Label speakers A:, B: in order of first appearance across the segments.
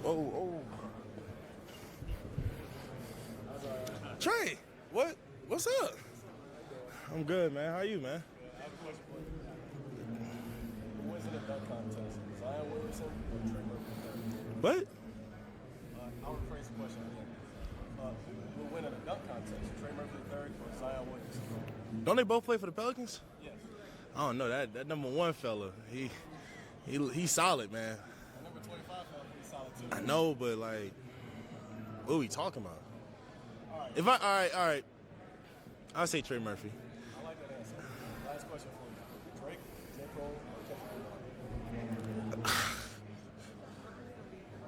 A: Oh. Trey, what's up? I'm good, man. How you, man?
B: I have a question for you. Who wins in the dunk contest? Zion Williamson or Trey Murphy?
A: What?
B: I'll rephrase the question again. Who will win in a dunk contest? Trey Murphy III or Zion Williamson?
A: Don't they both play for the Pelicans?
B: Yes.
A: I don't know. That number one fella, he's solid, man.
B: And number 25 felt pretty solid too.
A: I know, but like, what are we talking about?
B: All right.
A: All right. I'll say Trey Murphy.
B: I like that answer. Last question for you. Drake, J. Cole, or Kendrick Lamar?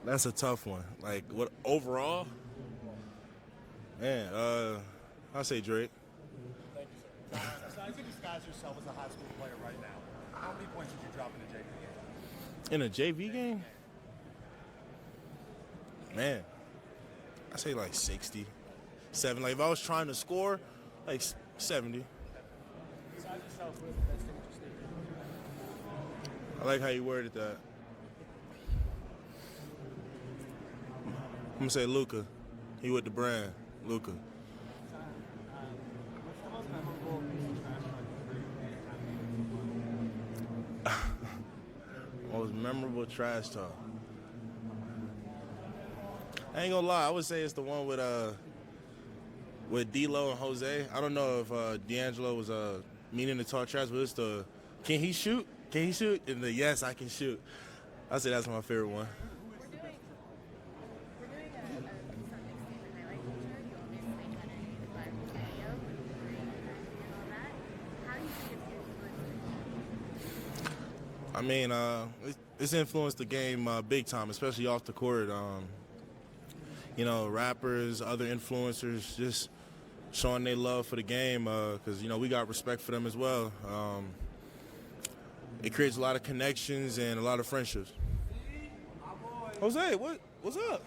A: That's a tough one. Like, what overall? Man, I'll say Drake.
B: Thank you, sir.
C: So as you disguise yourself as a high school player right now, how many points did you drop in a JV game?
A: In a JV game? Man, I say like 60, 7. Like if I was trying to score, like 70.
C: Disguise yourself with the best thing that you state.
A: I like how you worded that. I'm gonna say Luka. He with the brand, Luka.
C: What's the most memorable piece of trash talk you've heard?
A: Most memorable trash talk. I ain't gonna lie, I would say it's the one with D-Lo and Jose. I don't know if D'Angelo was meaning to talk trash, but it's the can he shoot? Can he shoot? And the yes, I can shoot. I say that's my favorite one.
D: We're doing a Sunday statement highlight feature. You obviously had a live video and all that. How do you think it's influenced?
A: I mean, it's influenced the game big time, especially off the court. You know, rappers, other influencers, just showing their love for the game because, you know, we got respect for them as well. It creates a lot of connections and a lot of friendships. Jose, what's up?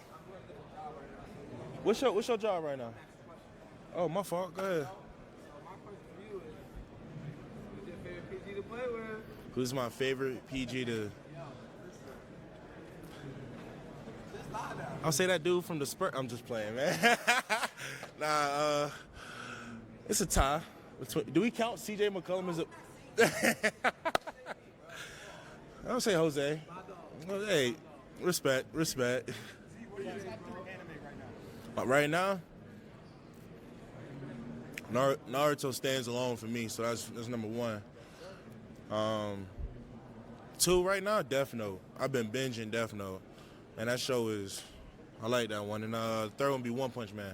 A: What's your job right now? Oh, my fault. Go ahead.
E: My question for you is, who's your favorite PG to play with?
A: Who's my favorite PG to? I'll say that dude from the Spurs. I'm just playing, man. Nah, it's a tie. Do we count C.J. McCollum as a? I'll say Jose. Hey, respect. Right now, Naruto stands alone for me, so that's number one. 2 right now, Death Note. I've been binging Death Note, and that show I like that one. And third one be One Punch Man.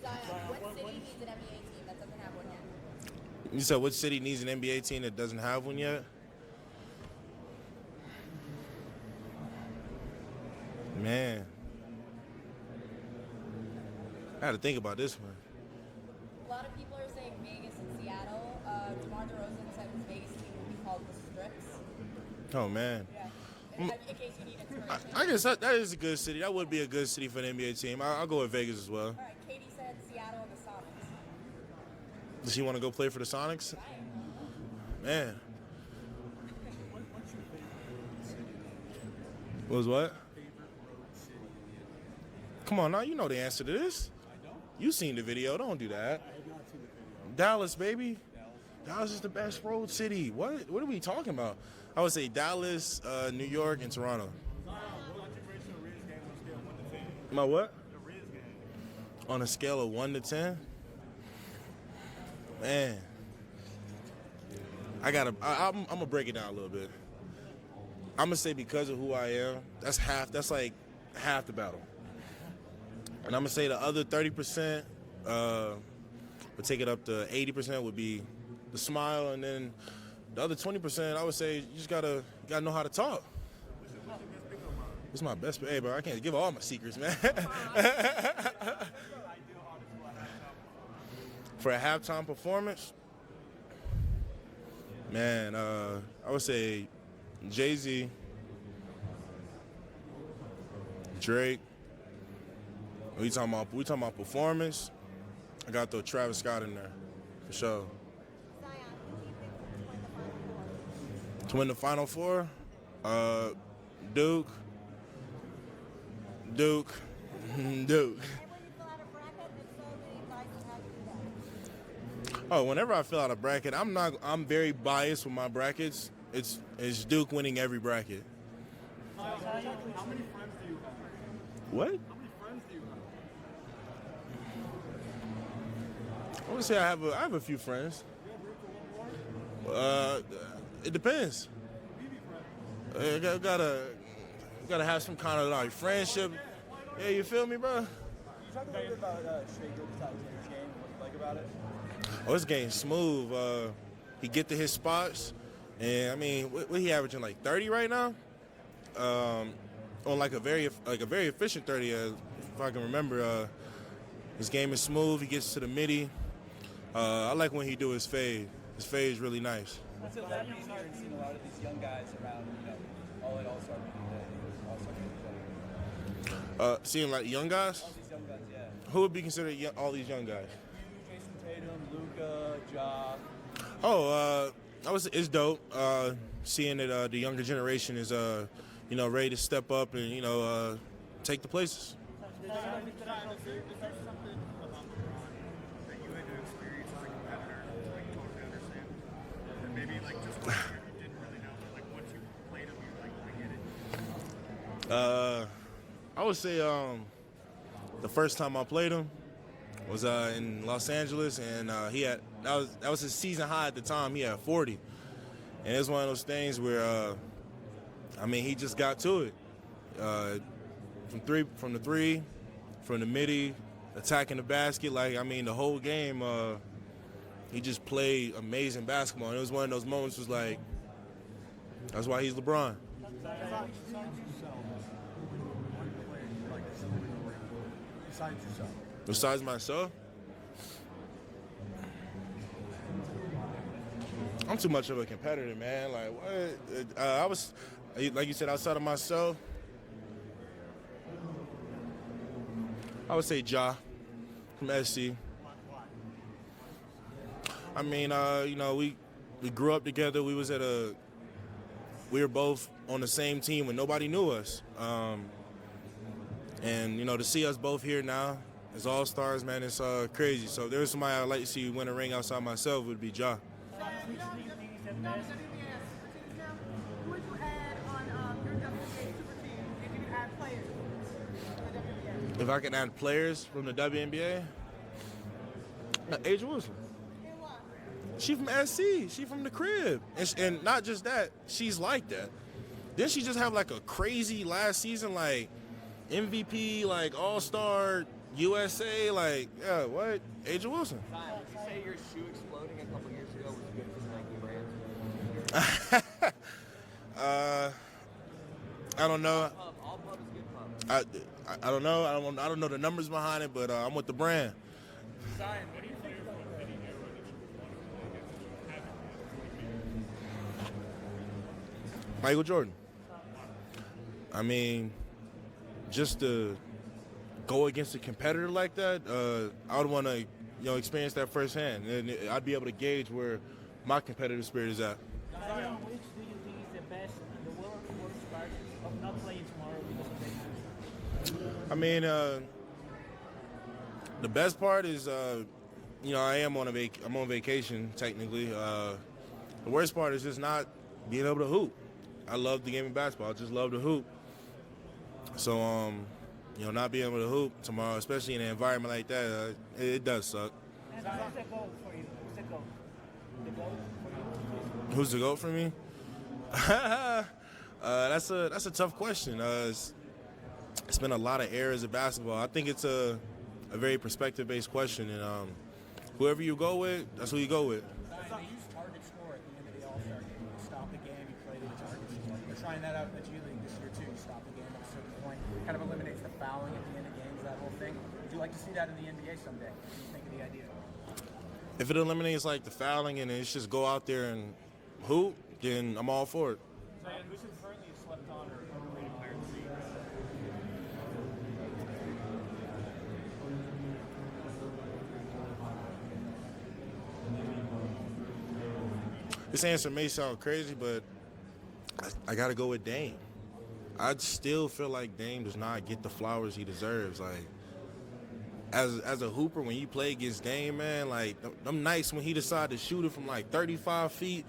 D: Zion, what city needs an NBA team that doesn't have one yet?
A: You said what city needs an NBA team that doesn't have one yet? Man, I had to think about this one.
D: A lot of people are saying Vegas and Seattle. DeMar DeRozan said his Vegas team will be called the Strips.
A: Oh man.
D: Yeah. In case you need inspiration.
A: I guess that is a good city. That would be a good city for an NBA team. I'll go with Vegas as well.
D: All right, Katie said Seattle and the Sonics.
A: Does she want to go play for the Sonics? Man. What was what? Come on now, you know the answer to this.
C: I don't.
A: You seen the video. Don't do that.
C: I have not seen the video.
A: Dallas, baby. Dallas is the best road city. What are we talking about? I would say Dallas, New York, and Toronto.
C: What's your grade to the Riz game on a scale of 1 to 10?
A: My what?
C: The Riz game.
A: On a scale of 1 to 10? Man. I'm gonna break it down a little bit. I'm gonna say because of who I am, that's like half the battle. And I'm gonna say the other 30%, would take it up to 80% would be the smile, and then the other 20%, I would say you just gotta know how to talk. It's my best, hey, bro, I can't give all my secrets, man. For a halftime performance, man, I would say Jay-Z, Drake. We talking about performance. I got to throw Travis Scott in there for sure.
D: Zion, who do you think will win the Final Four?
A: To win the Final Four, Duke, Duke. Duke.
F: And when you fill out a bracket, if so, the Dyson, how do you do that?
A: Oh, whenever I fill out a bracket, I'm very biased with my brackets. It's Duke winning every bracket.
C: How many friends do you have?
A: What?
C: How many friends do you have?
A: I would say I have a few friends. It depends. Gotta have some kind of like friendship. Yeah, you feel me, bro?
B: Can you talk a little bit about Shea Gilgeous-Alexander's game and what you like about it?
A: Oh, his game's smooth. He get to his spots, and I mean, what he averaging like 30 right now? On like a very efficient 30, if I can remember. His game is smooth. He gets to the midi. I like when he do his fade. His fade is really nice.
B: What's it like being here and seeing a lot of these young guys around, all at AllStar meeting?
A: Seeing like young guys.
B: All these young guys, yeah.
A: Who would be considered all these young guys?
B: You, Jason Tatum, Luka, Ja.
A: Oh, it's dope. Seeing that the younger generation is ready to step up and take the places.
C: Is there something about LeBron that you had to experience as a competitor to totally understand? Or maybe just you didn't really know, but once you played him, you're like, I get it.
A: I would say the first time I played him was in Los Angeles, and that was his season high at the time. He had 40, and it's one of those things where he just got to it from the three, from the midi, attacking the basket. The whole game he just played amazing basketball, and it was one of those moments was like, that's why he's LeBron.
C: Besides yourself.
A: Besides myself, I'm too much of a competitor, man. Like what? I was, like you said, outside of myself, I would say Ja from SC. We grew up together. We were both on the same team when nobody knew us. And to see us both here now as all-stars, man, it's crazy. So if there's somebody I'd like to see win a ring outside myself, it would be Ja.
F: Who would you add on your WNBA super team if you could add players to the WNBA?
A: If I can add players from the WNBA, A'ja Wilson.
F: And why?
A: She from SC. She from the crib. And not just that, she's like that. Didn't she just have like a crazy last season, like MVP, like All-Star, USA, like, yeah, what? A'ja Wilson.
G: Zion, would you say your shoe exploding a couple years ago was good for the Nike brand?
A: I don't know.
G: All pub is good pub.
A: I don't know. I don't know the numbers behind it, but I'm with the brand.
G: Zion, what do you think?
A: Michael Jordan. Just to go against a competitor like that, I would want to, experience that firsthand, and I'd be able to gauge where my competitive spirit is at.
H: Zion, which do you think is the best and the worst part of not playing tomorrow because of that?
A: The best part is, I'm on vacation technically. The worst part is just not being able to hoop. I love the game of basketball. I just love to hoop. So, not being able to hoop tomorrow, especially in an environment like that, it does suck.
H: And who's the goal for you? Who's the goal? The goal for you?
A: Who's the GOAT for me? That's a tough question. It's been a lot of eras of basketball. I think it's a very perspective-based question, and whoever you go with, that's who you go with.
C: Zion, you used target score at the end of the All-Star game. You stop the game, you play the target score. You're trying that out in the G League this year, too. You stop the game at a certain point. Kind of eliminates the fouling at the end of games, that whole thing. Would you like to see that in the NBA someday? What do you think of the idea?
A: If it eliminates like the fouling and it's just go out there and hoop, then I'm all for it.
C: Zion, who's currently a slept-on or overrated player in the league?
A: This answer may sound crazy, but I got to go with Dame. I still feel like Dame does not get the flowers he deserves. Like, as a hooper, when you play against Dame, man, like, them nights when he decided to shoot it from like 35 feet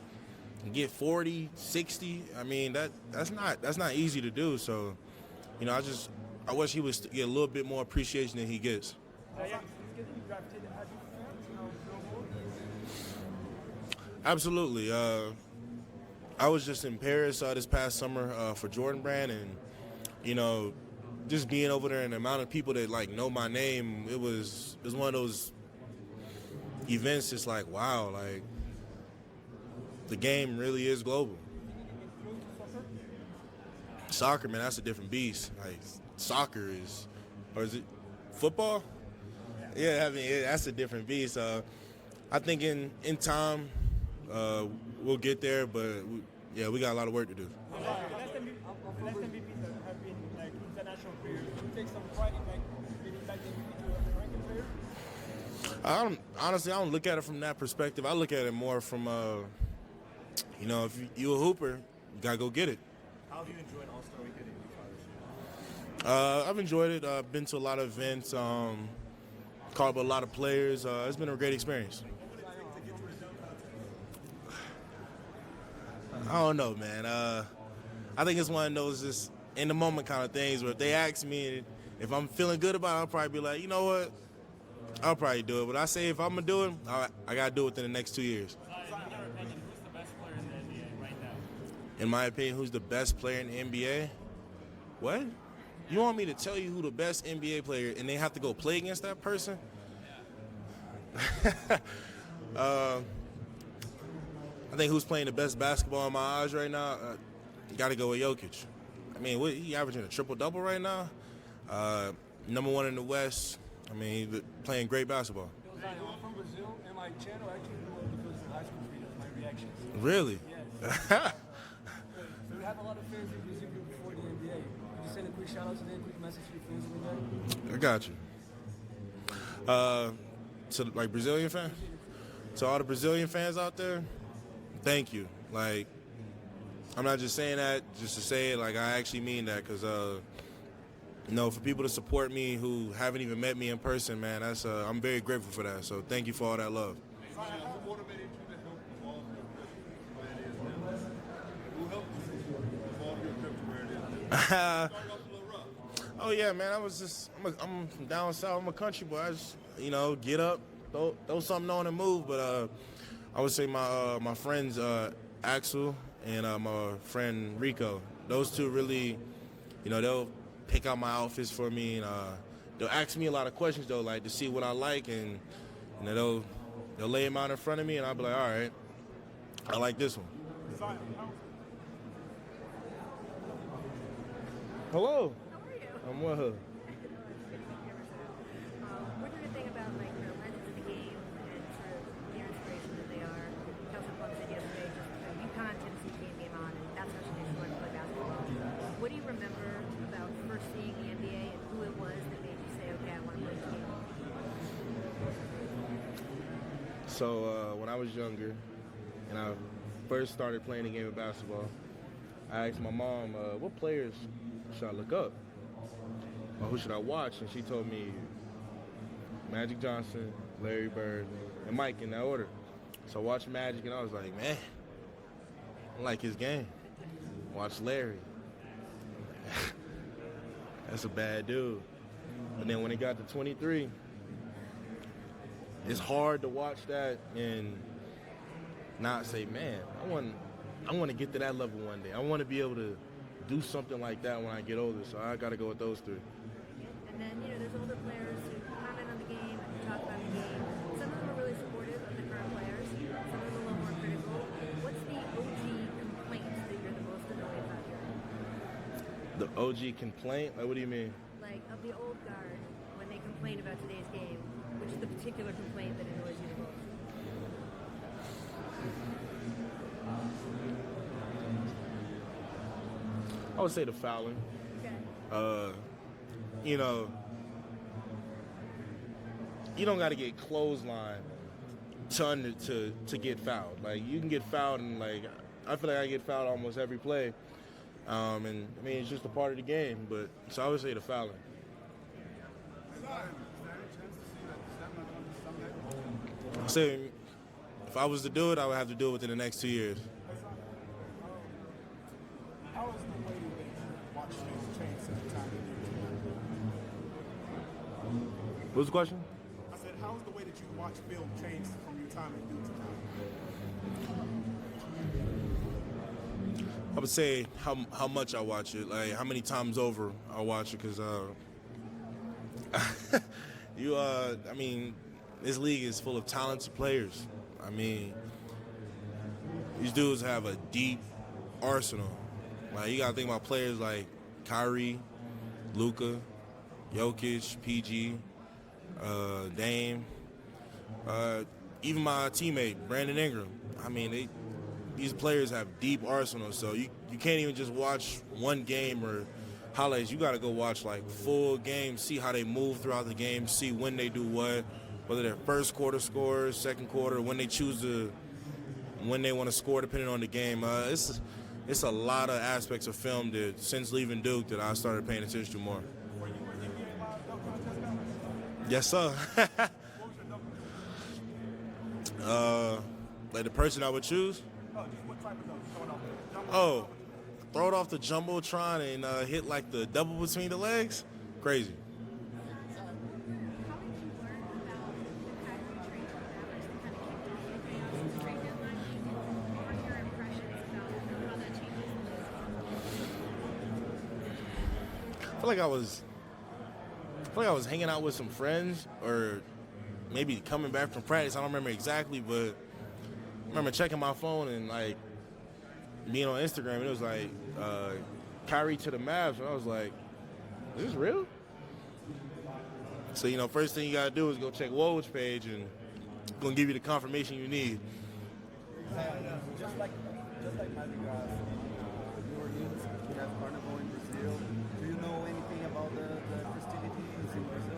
A: and get 40, 60, I mean, that's not easy to do. So, you know, I wish he would get a little bit more appreciation than he gets. Absolutely. I was just in Paris this past summer for Jordan Brand, and, you know, just being over there and the amount of people that, like, know my name, it was one of those events. It's like, wow, like, the game really is global. Soccer, man, that's a different beast. Like, soccer is, or is it football? Yeah, I mean, that's a different beast. I think in time we'll get there, but we got a lot of work to do.
C: Last MVPs have been like international players. Do you take some pride in like maybe back the MVP to a ranking player?
A: Honestly, I don't look at it from that perspective. I look at it more from, you know, if you a hooper, you gotta go get it.
B: How have you enjoyed All-Star Weekend in Utah?
A: I've enjoyed it. I've been to a lot of events, caught up with a lot of players. It's been a great experience. I don't know, man. I think it's one of those just in the moment kind of things where if they ask me if I'm feeling good about it, I'll probably be like, you know what? I'll probably do it. But I say if I'm going to do it, I got to do it within the next 2 years. In my opinion, who's the best player in the NBA? What? You want me to tell you who the best NBA player and they have to go play against that person? I think who's playing the best basketball in my eyes right now, you got to go with Jokic. I mean, he averaging a triple-double right now. Number one in the West. I mean, he's playing great basketball.
E: I'm from Brazil, and my channel actually grew up because of high school videos, my reactions.
A: Really?
E: Yes. So we have a lot of fans in Brazil before the NBA. Could you send a quick shout-out to them, quick message to your fans in there?
A: I got you. To, like, Brazilian fans? To all the Brazilian fans out there, thank you. Like, I'm not just saying that just to say it. Like, I actually mean that because, you know, for people to support me who haven't even met me in person, man, that's I'm very grateful for that. So thank you for all that love.
B: What motivated you to help evolve your trip to where it is now? Who helped you evolve your trip to where it is now? Started off a little rough.
A: Oh yeah, man. I'm from down south. I'm a country boy. I just, you know, get up, throw something on and move. But I would say my friends Axel and my friend Rico. Those two really, you know, they'll pick out my outfits for me, and they'll ask me a lot of questions though, like to see what I like, and you know they'll lay them out in front of me, and I'll be like, all right, I like this one. Hello.
D: How are you?
A: I'm with her.
D: What do you think about like the legends of the game and sort of the inspiration that they are? Kelsey Plum said yesterday, just UConn Tennessee game on, and that's how she did want to play basketball. What do you remember about first seeing the NBA and who it was that made you say, okay, I want to play this game?
A: So when I was younger and I first started playing the game of basketball, I asked my mom, what players should I look up? Or who should I watch? And she told me Magic Johnson, Larry Bird, and Mike in that order. So I watched Magic and I was like, man, I like his game. Watch Larry. That's a bad dude. And then when it got to 23, it's hard to watch that and not say, man, I want to get to that level one day. I want to be able to do something like that when I get older. So I got to go with those three.
D: And then, you know, there's older players who comment on the game and talk about the game. Some of them are really supportive of the current players. Some of them are a little more critical. What's the OG complaint that you're the most annoyed about hearing?
A: The OG complaint? Like, what do you mean?
D: Like, of the old guard, when they complain about today's game, which is the particular complaint that annoys you the most?
A: I would say the fouling.
D: Okay.
A: You know, you don't got to get clothesline to get fouled. Like, you can get fouled, and like I feel like I get fouled almost every play. And I mean, it's just a part of the game. But so I would say the fouling. I say if I was to do it, I would have to do it within the next 2 years.
B: How is the way that you watch film change since the time that you
A: What was the question?
B: I said, how is the way that you watch film change from your time at Duke to now?
A: I would say how much I watch it, like how many times over I watch it, because I mean, this league is full of talented players. I mean, these dudes have a deep arsenal. Like, you gotta think about players like Kyrie, Luka, Jokic, PG, Dame, even my teammate Brandon Ingram. I mean, these players have deep arsenals, so you can't even just watch one game or highlights. You gotta go watch like full games, see how they move throughout the game, see when they do what, whether they're first quarter scorers, second quarter, when they want to score depending on the game. It's a lot of aspects of film that since leaving Duke that I started paying attention to more. Yes, sir. Like the person I would choose? Oh, throw it off the jumbotron and hit like the double between the legs? Crazy. I feel like I was hanging out with some friends, or maybe coming back from practice. I don't remember exactly, but I remember checking my phone and like being on Instagram, and it was like Kyrie to the Mavs, and I was like, is this real? So, you know, first thing you gotta do is go check Woj's page, and it's gonna give you the confirmation you need.
B: Just like Magic New Orleans, we have Carnival in Brazil. Do you know anything about the festivities in Brazil?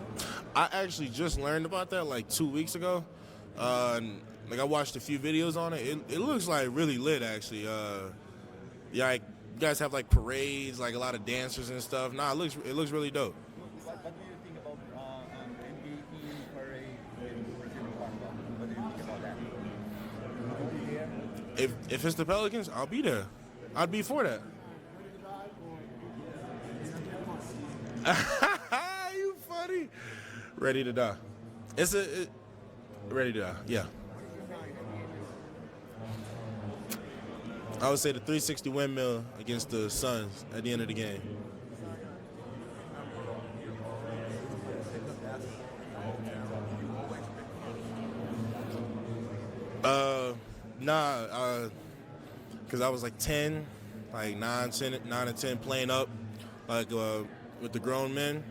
A: I actually just learned about that like 2 weeks ago. Like I watched a few videos on it. It looks like really lit, actually. Yeah, like, you guys have like parades, like a lot of dancers and stuff. Nah, it looks really dope.
B: What do you think about NBA team parade in Brazilian Carnival? What do you think about that?
A: If it's the Pelicans, I'll be there. I'd be for that. You funny. Ready to die. Ready to die. Yeah. I would say the 360 windmill against the Suns at the end of the game. Because I was like 10, like 9 and 10 playing up like with the grown men,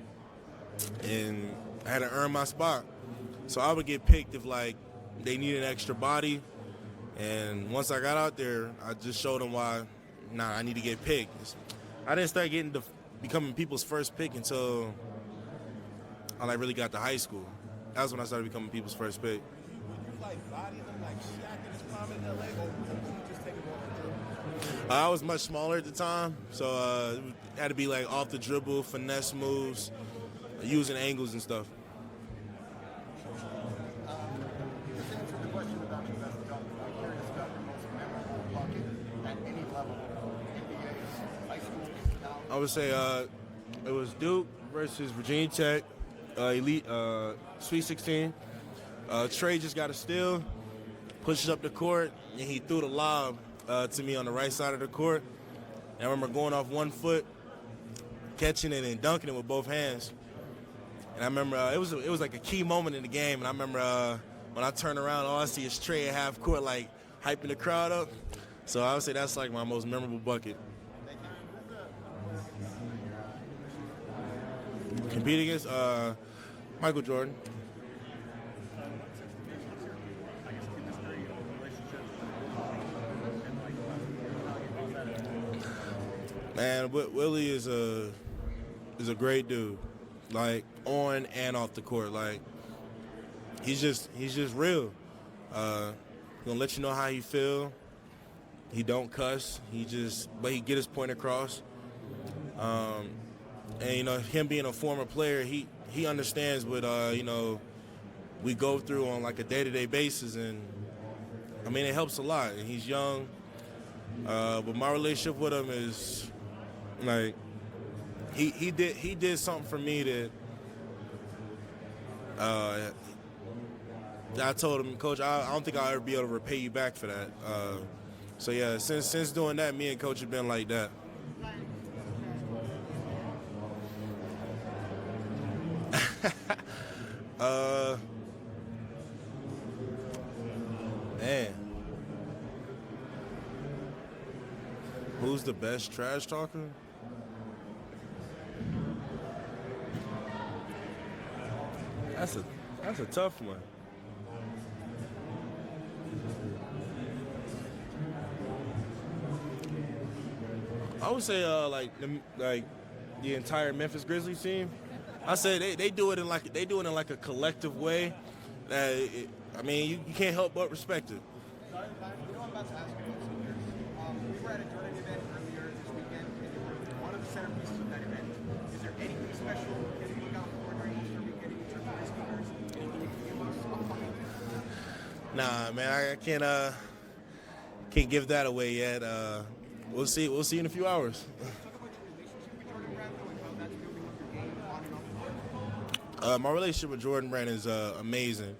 A: and I had to earn my spot. So I would get picked if like they needed an extra body. And once I got out there, I just showed them why, I need to get picked. I didn't start becoming people's first pick until I like really got to high school. That's when I started becoming people's first pick. I was much smaller at the time, so it had to be like off the dribble, finesse moves, using angles and stuff. I would say it was Duke versus Virginia Tech, Elite Sweet 16. Trey just got a steal, pushes up the court, and he threw the lob to me on the right side of the court. And I remember going off 1 foot, catching it and dunking it with both hands. And I remember it was like a key moment in the game. And I remember when I turn around, all I see is Trey at half court, like hyping the crowd up. So I would say that's like my most memorable bucket. Compete against Michael Jordan. Man, Willy is a great dude, like on and off the court. Like he's just real. Gonna let you know how he feel. He don't cuss. But he get his point across. And him being a former player, he understands what we go through on like a day-to-day basis, and I mean it helps a lot. And he's young, but my relationship with him is like he did something for me that I told him, Coach, I don't think I'll ever be able to repay you back for that. So yeah, since doing that, me and Coach have been like that. Man, who's the best trash talker? That's a tough one. I would say the entire Memphis Grizzlies team. I say they do it in like a collective way. You can't help but respect it.
C: I'm about to ask you about seniors. We were at a Jordan event earlier this weekend, and you were one of the centerpieces of that event. Is there anything special that you look out for during All-Star weekend in terms of sneakers? Anything you can give us?
A: Nah, man, I can't give that away yet. We'll see in a few hours.
C: Talk about your relationship with Jordan Brand, though, and how that's building up your game on and off the court.
A: My relationship with Jordan Brand is amazing.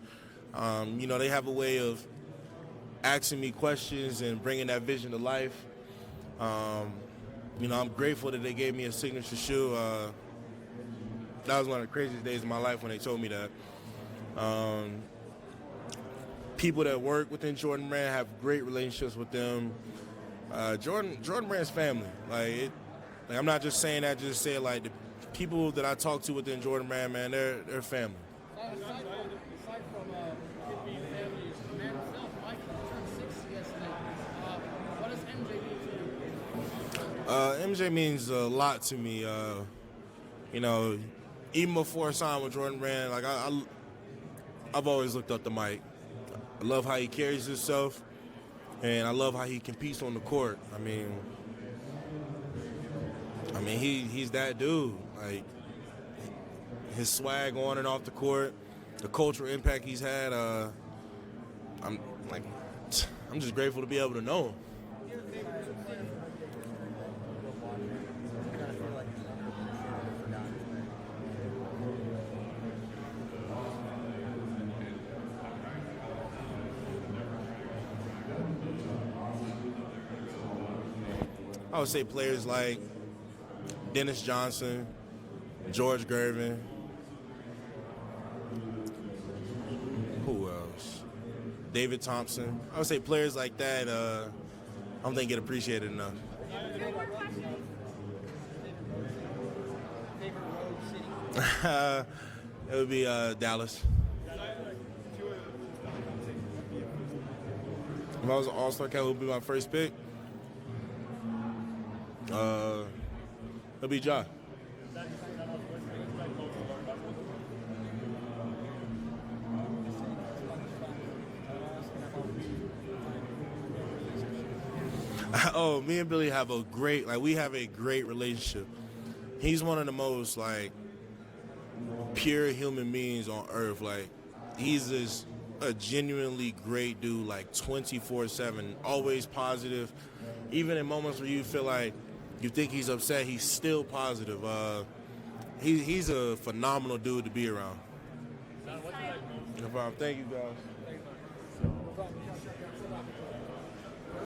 A: They have a way of asking me questions and bringing that vision to life. I'm grateful that they gave me a signature shoe. That was one of the craziest days of my life when they told me that. People that work within Jordan Brand have great relationships with them. Jordan Brand's family. I'm not just saying that just to say the people that I talk to within Jordan Brand, man, they're family.
I: Aside from it being family, the man himself, Mike, turned 6 yesterday. What does MJ mean to you?
A: MJ means a lot to me. Even before I signed with Jordan Brand, I've always looked up to Mike. I love how he carries himself, and I love how he competes on the court. He's that dude. His swag on and off the court, the cultural impact he's had. I'm just grateful to be able to know him. I would say players like Dennis Johnson, George Gervin. Who else? David Thompson. I would say players like that, I don't think get appreciated enough. It would be Dallas. If I was an All-Star candidate, it would be my first pick. It'll be Ja. Oh, me and Billy have a great relationship. He's one of the most pure human beings on earth. He's just a genuinely great dude, 24/7, always positive. Even in moments where you feel like you think he's upset, he's still positive. He's a phenomenal dude to be around. No problem. Thank you, guys.